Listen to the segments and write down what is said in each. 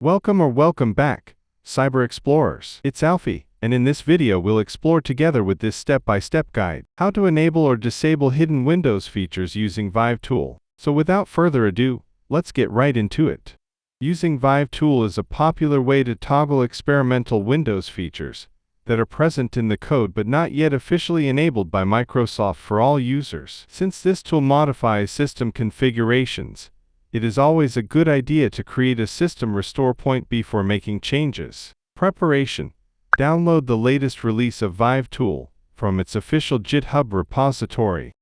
Welcome back, Cyber Explorers. It's Alfie, and in this video we'll explore together with this step-by-step guide how to enable or disable hidden Windows features using ViVeTool. So without further ado, let's get right into it. Using ViVeTool is a popular way to toggle experimental Windows features that are present in the code but not yet officially enabled by Microsoft for all users. Since this tool modifies system configurations, it is always a good idea to create a system restore point before making changes. Preparation. Download the latest release of ViVeTool from its official GitHub repository.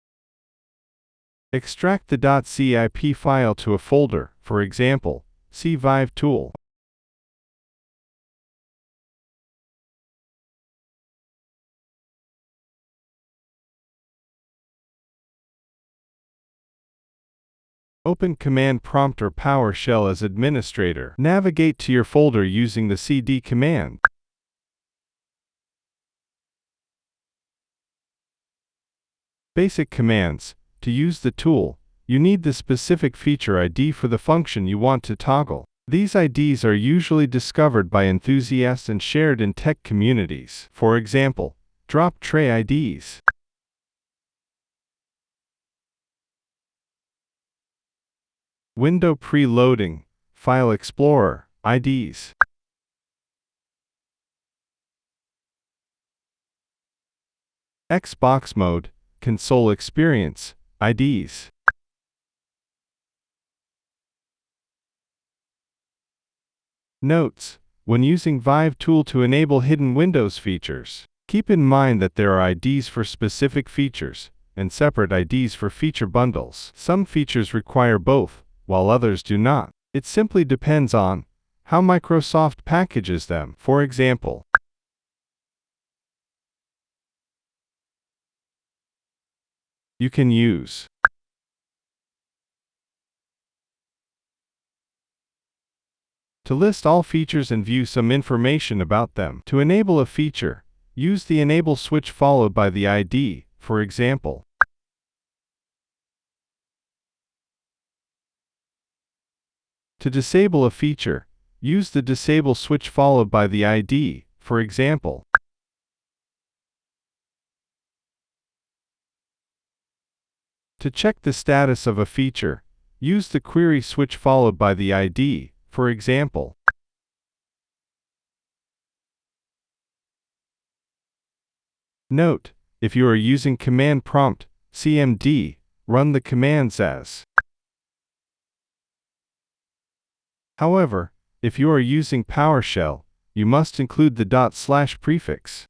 Extract the .zip file to a folder, for example, see ViVeTool. Open Command Prompt or PowerShell as administrator. Navigate to your folder using the cd command. Basic commands. To use the tool, you need the specific feature ID for the function you want to toggle. These IDs are usually discovered by enthusiasts and shared in tech communities. For example, drop tray IDs. Window preloading, File Explorer, IDs. Xbox mode, Console experience, IDs. Notes: when using ViVeTool to enable hidden Windows features, keep in mind that there are IDs for specific features and separate IDs for feature bundles. Some features require both, while others do not. It simply depends on how Microsoft packages them. For example, you can use to list all features and view some information about them. To enable a feature, use the enable switch followed by the ID, for example. To disable a feature, use the disable switch followed by the ID, for example. To check the status of a feature, use the query switch followed by the ID, for example. Note: if you are using command prompt, CMD, run the commands as. However, if you are using PowerShell, you must include the / prefix.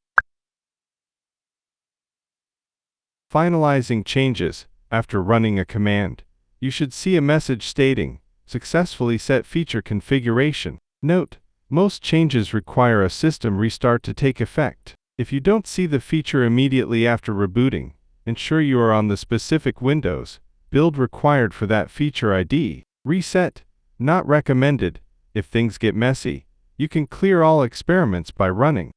Finalizing changes. After running a command, you should see a message stating, "Successfully set feature configuration." Note: most changes require a system restart to take effect. If you don't see the feature immediately after rebooting, ensure you are on the specific Windows build required for that feature ID. Reset. Not recommended. If things get messy, you can clear all experiments by running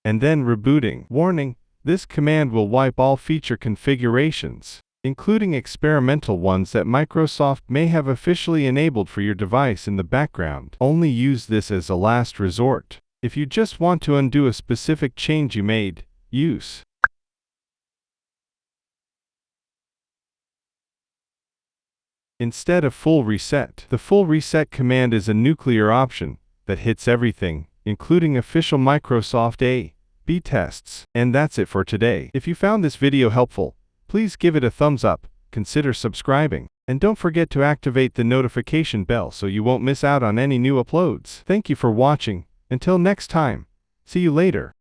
and then rebooting. Warning: this command will wipe all feature configurations, including experimental ones that Microsoft may have officially enabled for your device in the background. Only use this as a last resort. If you just want to undo a specific change you made, use instead of full reset. The full reset command is a nuclear option that hits everything, including official Microsoft A/B tests. And that's it for today. If you found this video helpful, please give it a thumbs up, consider subscribing, and don't forget to activate the notification bell so you won't miss out on any new uploads. Thank you for watching. Until next time, see you later.